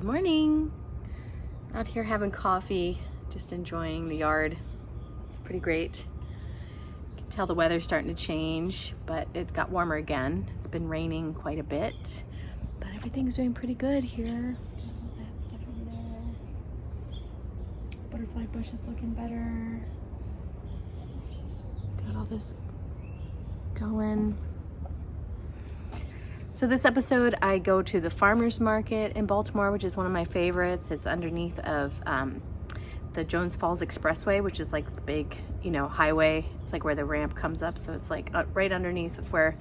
morning. Out here having coffee, just enjoying the yard. It's pretty great. You can tell the weather's starting to change, but it got warmer again. It's been raining quite a bit, but everything's doing pretty good here. All that stuff over there. Butterfly bush is looking better. Got all this going. So this episode, I go to the farmer's market in Baltimore, which is one of my favorites. It's underneath of the Jones Falls Expressway, which is like the big, highway. It's like where the ramp comes up. So it's like right underneath of where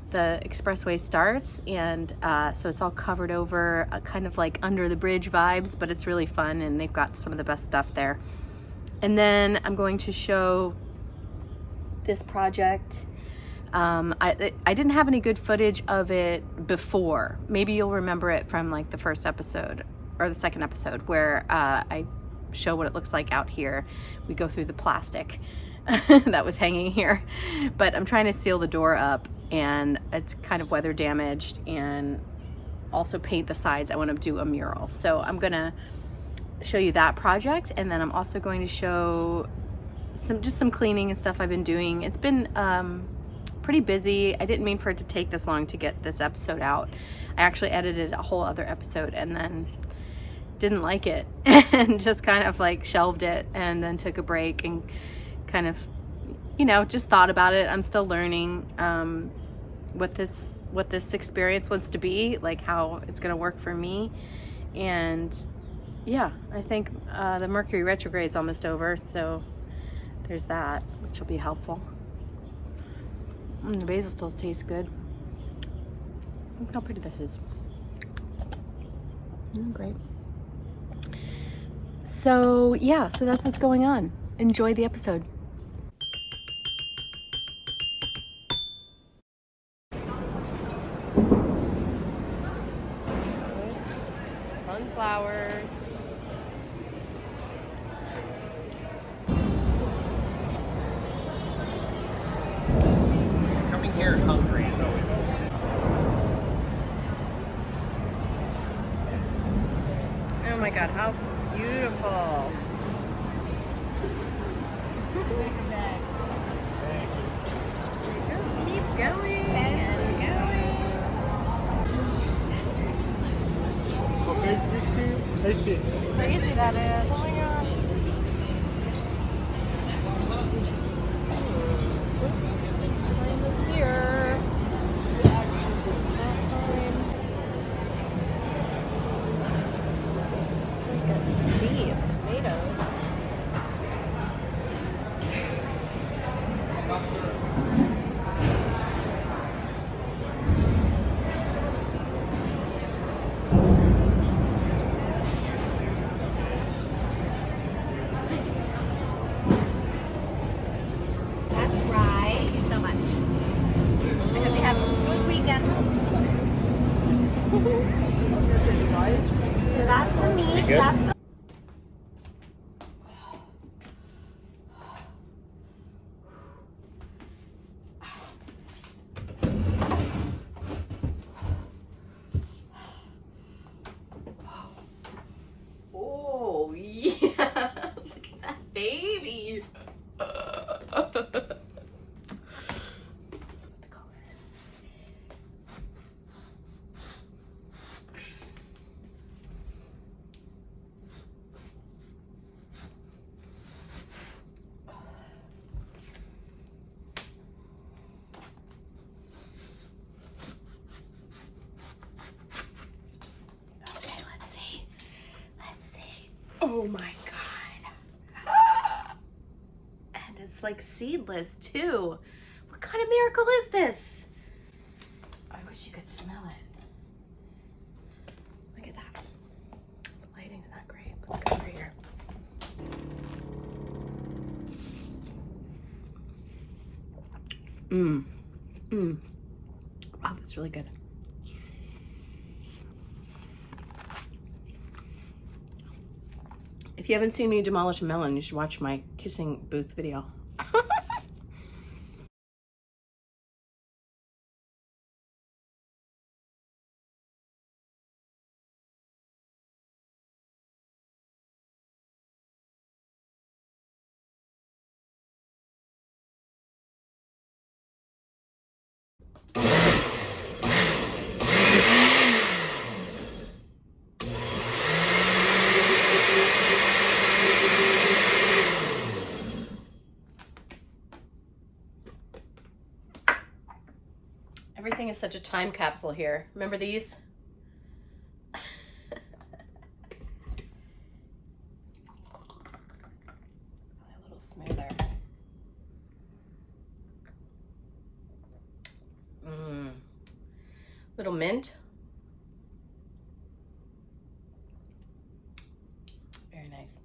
the expressway starts. And so it's all covered over, kind of like under the bridge vibes, but it's really fun. And they've got some of the best stuff there. And then I'm going to show this project. I didn't have any good footage of it before. Maybe you'll remember it from like the first episode or the second episode where I show what it looks like out here. We go through the plastic that was hanging here, but I'm trying to seal the door up and it's kind of weather damaged, and also paint the sides. I want to do a mural, so I'm gonna show you that project, and then I'm also going to show some cleaning and stuff I've been doing. It's been pretty busy. I didn't mean for it to take this long to get this episode out. I actually edited a whole other episode and then didn't like it and just kind of like shelved it, and then took a break and kind of, just thought about it. I'm still learning what this experience wants to be, like how it's going to work for me. And yeah, I think the Mercury retrograde is almost over, so there's that, which will be helpful. The basil still tastes good. Look how pretty this is. Great. So yeah, so that's what's going on. Enjoy the episode. There's sunflowers. Here hungry is always awesome. Oh my god, how beautiful. Just keep going and going. Crazy that is. Oh my god. Here. It's like a sea of tomatoes. That's right. Thank you so much. I hope you have a good weekend. So that's the niche. That's the Oh yeah, look at that baby. What the color is. Okay, let's see. Oh my god. And it's like seedless too. What kind of miracle is this? I wish you could smell it. Look at that. The lighting's not great. Let's go over here. Wow, that's really good. If you haven't seen me demolish a melon, you should watch my kissing booth video. Everything is such a time capsule here. Remember these? A little smoother. Little mint. Very nice.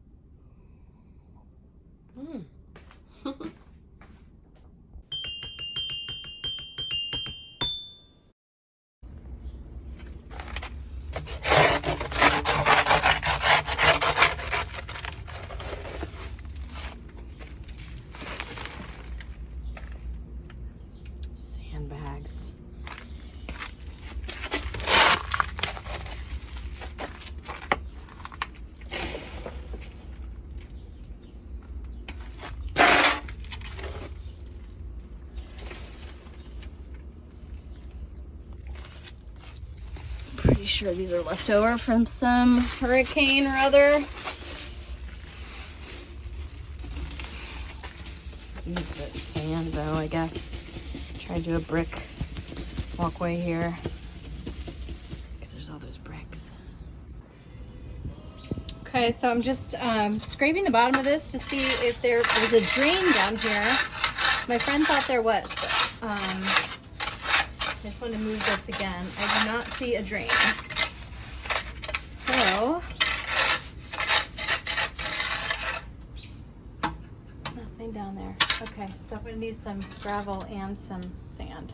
Sandbags. Pretty sure these are left over from some hurricane or other. Use the sand though, I guess. Try to do a brick walkway here because there's all those bricks. Okay, so I'm just scraping the bottom of this to see if there was a drain down here. My friend thought there was, but I just want to move this again. I do not see a drain. So, nothing down there. Okay, so I'm going to need some gravel and some sand.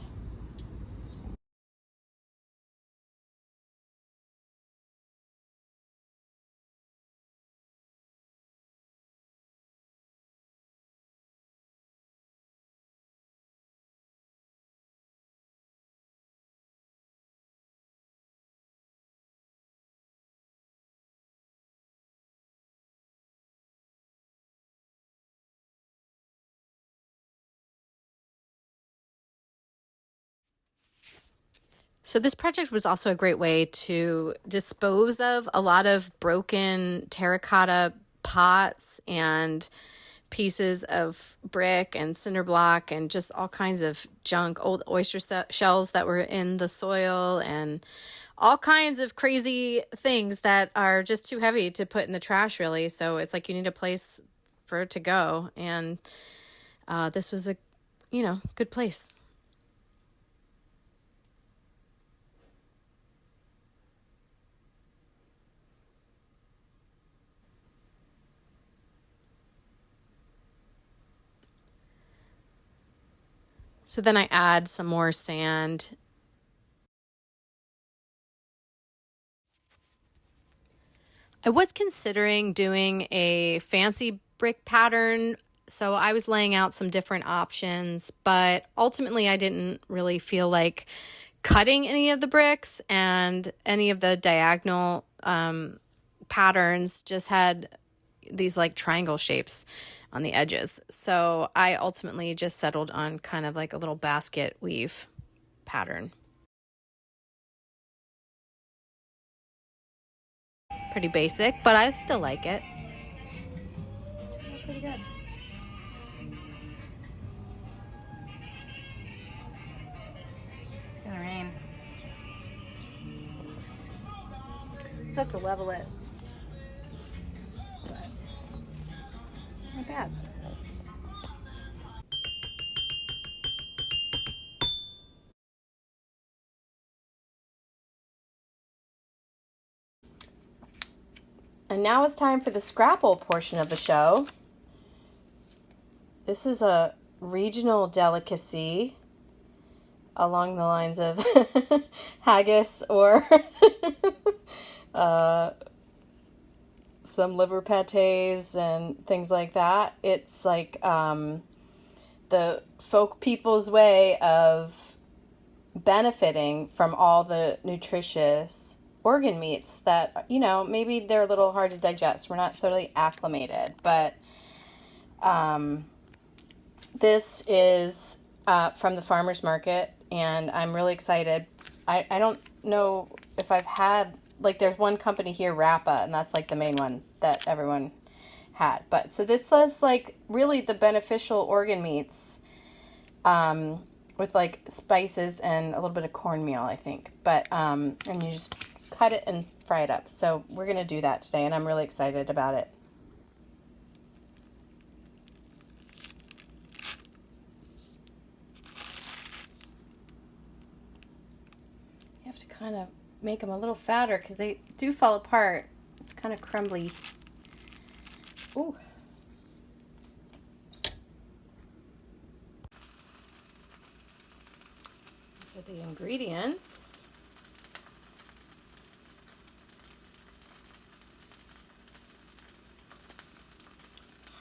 So this project was also a great way to dispose of a lot of broken terracotta pots and pieces of brick and cinder block and just all kinds of junk, old oyster shells that were in the soil and all kinds of crazy things that are just too heavy to put in the trash, really. So it's like you need a place for it to go. And this was a, good place. So then I add some more sand. I was considering doing a fancy brick pattern, so I was laying out some different options, but ultimately I didn't really feel like cutting any of the bricks, and any of the diagonal patterns just had these like triangle shapes on the edges. So I ultimately just settled on kind of like a little basket weave pattern. Pretty basic, but I still like it. Pretty good. It's gonna rain. Still have to level it. Not bad. And now it's time for the Scrapple portion of the show. This is a regional delicacy along the lines of haggis or some liver patés and things like that. It's like the folk people's way of benefiting from all the nutritious organ meats that, maybe they're a little hard to digest. We're not totally acclimated, but this is from the farmer's market and I'm really excited. I don't know if I've had, like, there's one company here, Rappa, and that's like the main one that everyone had. But so this is like really the beneficial organ meats with like spices and a little bit of cornmeal, I think. But and you just cut it and fry it up. So we're gonna do that today, and I'm really excited about it. You have to kind of make them a little fatter because they do fall apart. It's kind of crumbly. Ooh. These are the ingredients.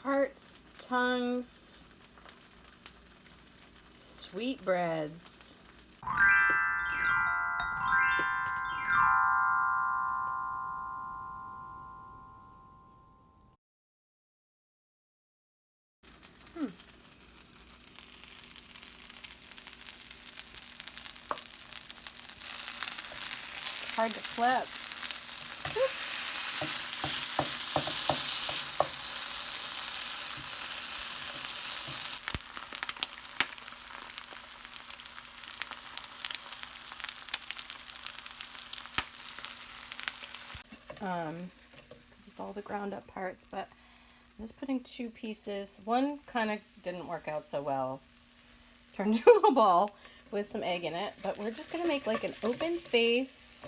Hearts, tongues, sweetbreads. Hard to flip. It's all the ground up parts, but I'm just putting 2 pieces. One kind of didn't work out so well. Turned into a ball with some egg in it, but we're just gonna make like an open face,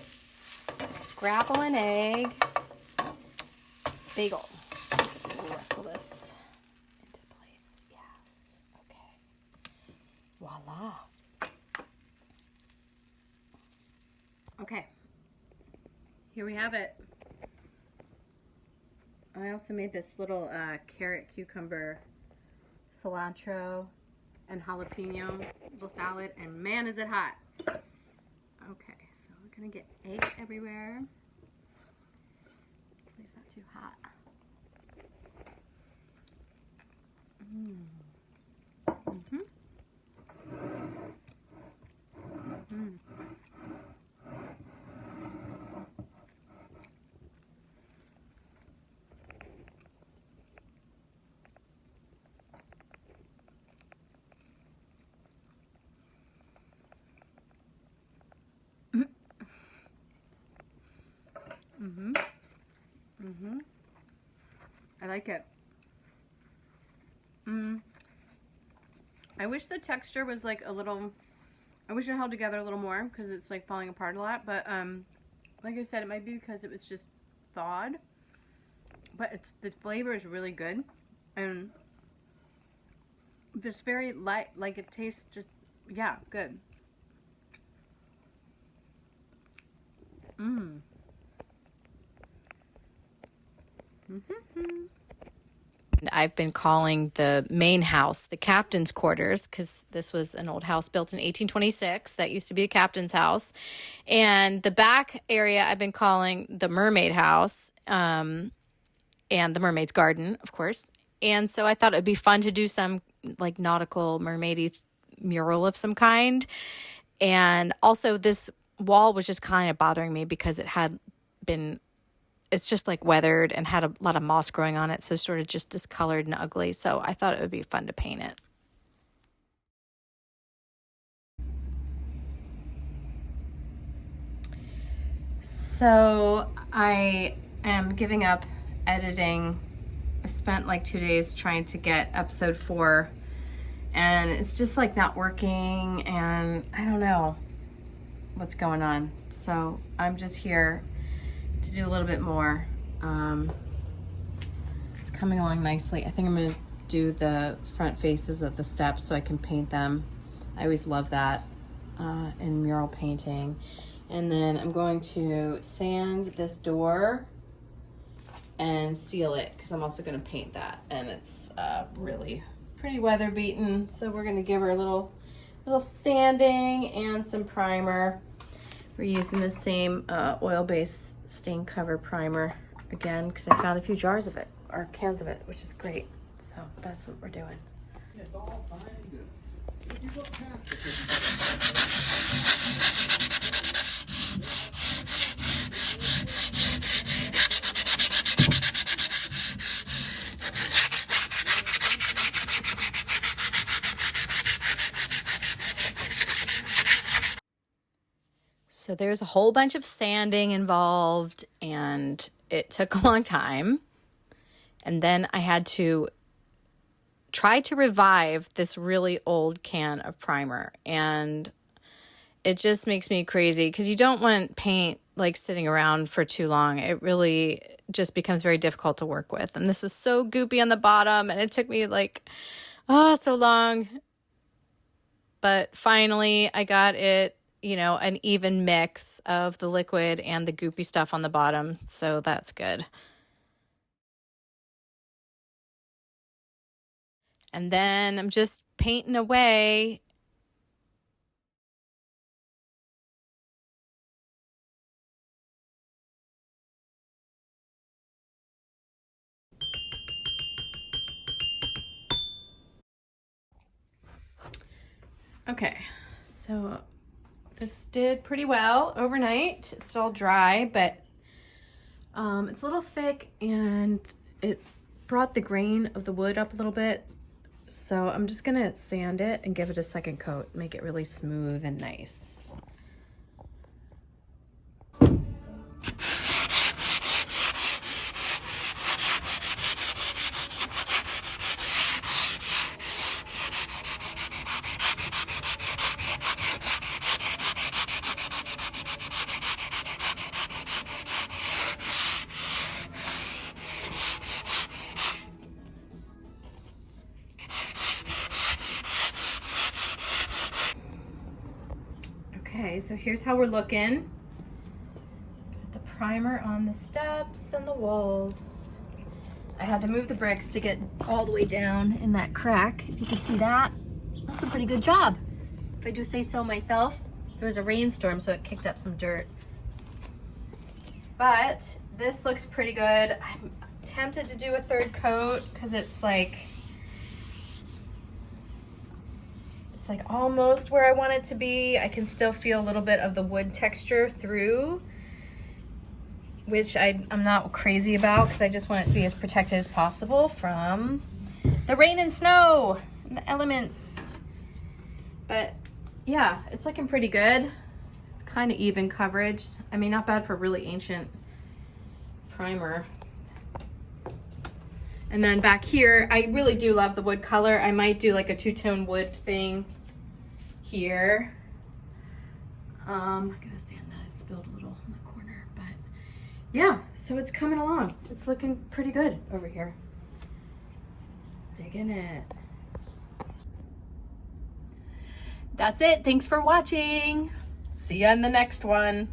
scrapple an egg, bagel. We'll wrestle this into place. Yes. Okay. Voila. Okay. Here we have it. I also made this little carrot, cucumber, cilantro, and jalapeno little salad, and man is it hot. Okay, so we're gonna get egg everywhere. Hopefully it's not too hot. I like it. I wish the texture was like a little, I wish it held together a little more because it's like falling apart a lot, but like I said, it might be because it was just thawed, but the flavor is really good, and just very light, like it tastes just, yeah, good. I've been calling the main house the captain's quarters because this was an old house built in 1826 that used to be a captain's house. And the back area I've been calling the Mermaid House, and the Mermaid's Garden, of course. And so I thought it'd be fun to do some like nautical mermaidy mural of some kind. And also this wall was just kind of bothering me because it had been, it's just like weathered and had a lot of moss growing on it. So sort of just discolored and ugly. So I thought it would be fun to paint it. So I am giving up editing. I've spent like 2 days trying to get episode 4, and it's just like not working, and I don't know what's going on. So I'm just here to do a little bit more. It's coming along nicely. I think I'm gonna do the front faces of the steps so I can paint them. I always love that in mural painting. And then I'm going to sand this door and seal it because I'm also going to paint that, and it's really pretty weather beaten, so we're going to give her a little sanding and some primer. We're using the same oil-based stain cover primer again because I found a few jars of it, or cans of it, which is great. So that's what we're doing. It's all fine and good. So there's a whole bunch of sanding involved, and it took a long time. And then I had to try to revive this really old can of primer. And it just makes me crazy because you don't want paint like sitting around for too long. It really just becomes very difficult to work with. And this was so goopy on the bottom, and it took me like, so long. But finally I got it, an even mix of the liquid and the goopy stuff on the bottom. So that's good. And then I'm just painting away. Okay, so this did pretty well overnight. It's all dry, but it's a little thick and it brought the grain of the wood up a little bit. So I'm just gonna sand it and give it a second coat, make it really smooth and nice. Okay, so here's how we're looking. Got the primer on the steps and the walls. I had to move the bricks to get all the way down in that crack. If you can see that, that's a pretty good job. If I do say so myself. There was a rainstorm, so it kicked up some dirt. But this looks pretty good. I'm tempted to do a third coat because it's like almost where I want it to be. I can still feel a little bit of the wood texture through, which I'm not crazy about because I just want it to be as protected as possible from the rain and snow and the elements. But yeah, it's looking pretty good. It's kind of even coverage. I mean, not bad for really ancient primer. And then back here, I really do love the wood color. I might do like a two-tone wood thing here. I'm gonna sand that. It spilled a little in the corner, but yeah, so it's coming along. It's looking pretty good over here. Digging it. That's it. Thanks for watching. See you in the next one.